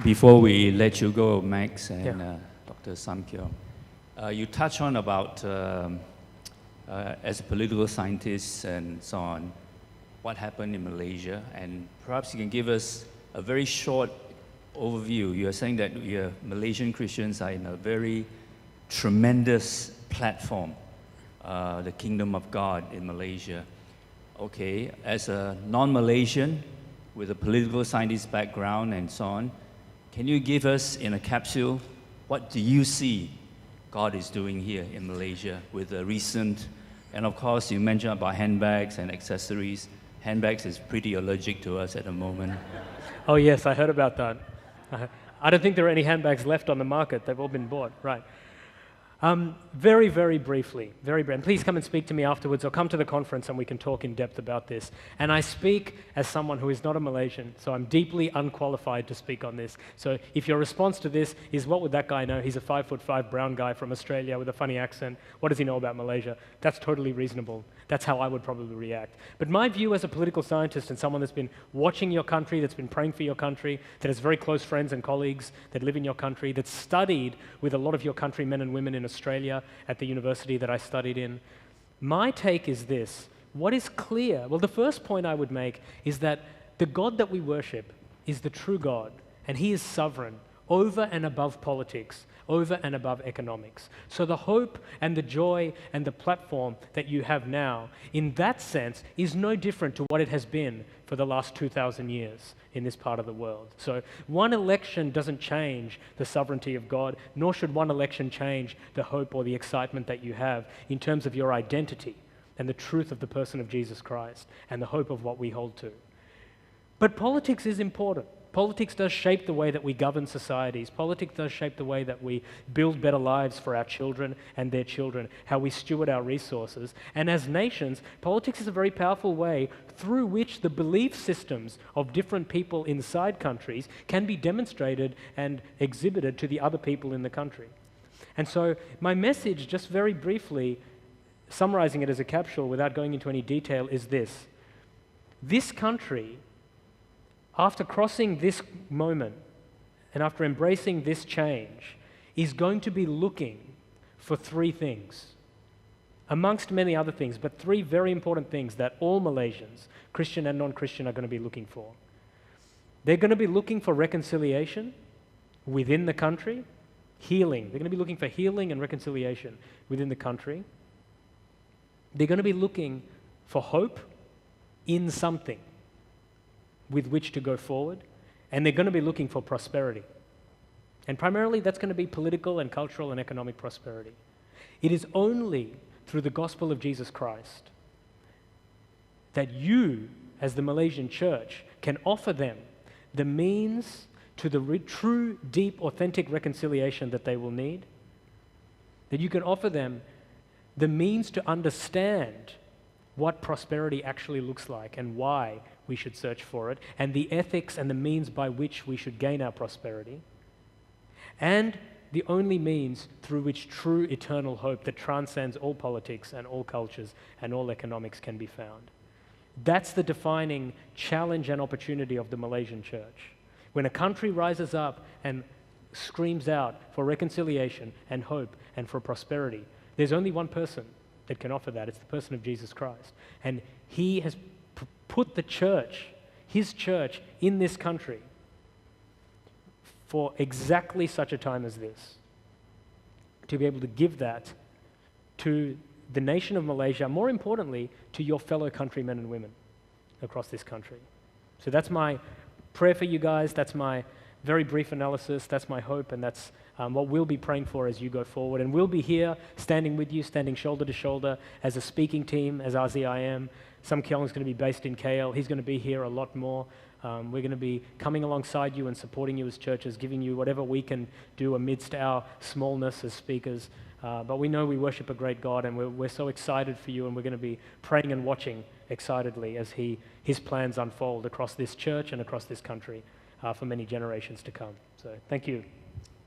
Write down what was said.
Before we let you go, Max and Yeah. Dr. Samkyo, you touch on about, as a political scientist and so on, what happened in Malaysia, and perhaps you can give us a very short overview. You are saying that Malaysian Christians are in a very tremendous platform, the Kingdom of God in Malaysia. Okay, as a non-Malaysian with a political scientist background and so on, can you give us in a capsule, what do you see God is doing here in Malaysia with the recent, and of course you mentioned about handbags and accessories. Handbags is pretty allergic to us at the moment. Oh yes, I heard about that. I don't think there are any handbags left on the market. They've all been bought, right. Very, very briefly, and please come and speak to me afterwards or come to the conference and we can talk in depth about this. And I speak as someone who is not a Malaysian, so I'm deeply unqualified to speak on this. So if your response to this is, what would that guy know? He's a 5'5" brown guy from Australia with a funny accent. What does he know about Malaysia? That's totally reasonable. That's how I would probably react. But my view as a political scientist and someone that's been watching your country, that's been praying for your country, that has very close friends and colleagues that live in your country, that's studied with a lot of your countrymen and women in Australia at the university that I studied in, my take is this. What is clear? Well, the first point I would make is that the God that we worship is the true God, and He is sovereign over and above politics, over and above economics. So the hope and the joy and the platform that you have now, in that sense, is no different to what it has been for the last 2,000 years in this part of the world. So one election doesn't change the sovereignty of God, nor should one election change the hope or the excitement that you have in terms of your identity and the truth of the person of Jesus Christ and the hope of what we hold to. But politics is important. Politics does shape the way that we govern societies. Politics does shape the way that we build better lives for our children and their children, how we steward our resources. And as nations, politics is a very powerful way through which the belief systems of different people inside countries can be demonstrated and exhibited to the other people in the country. And so my message, just very briefly, summarizing it as a capsule without going into any detail, is this. This country, after crossing this moment and after embracing this change, is going to be looking for three things, amongst many other things, but three very important things that all Malaysians, Christian and non-Christian, are going to be looking for. They're going to be looking for reconciliation within the country, healing. They're going to be looking for healing and reconciliation within the country. They're going to be looking for hope in something with which to go forward, and they're going to be looking for prosperity. And primarily that's going to be political and cultural and economic prosperity. It is only through the gospel of Jesus Christ that you, as the Malaysian church, can offer them the means to the true, deep, authentic reconciliation that they will need, that you can offer them the means to understand what prosperity actually looks like and why we should search for it, and the ethics and the means by which we should gain our prosperity, and the only means through which true eternal hope that transcends all politics and all cultures and all economics can be found. That's the defining challenge and opportunity of the Malaysian church. When a country rises up and screams out for reconciliation and hope and for prosperity, there's only one person that can offer that. It's the person of Jesus Christ. And He has put the church, His church, in this country for exactly such a time as this, to be able to give that to the nation of Malaysia, more importantly, to your fellow countrymen and women across this country. So that's my prayer for you guys. That's my very brief analysis. That's my hope, and that's what we'll be praying for as you go forward. And we'll be here standing with you, standing shoulder to shoulder as a speaking team, as RZIM. Sam Kyong's going to be based in KL. He's going to be here a lot more. We're going to be coming alongside you and supporting you as churches, giving you whatever we can do amidst our smallness as speakers. But we know we worship a great God, and we're so excited for you, and we're going to be praying and watching excitedly as His plans unfold across this church and across this country for many generations to come. So thank you.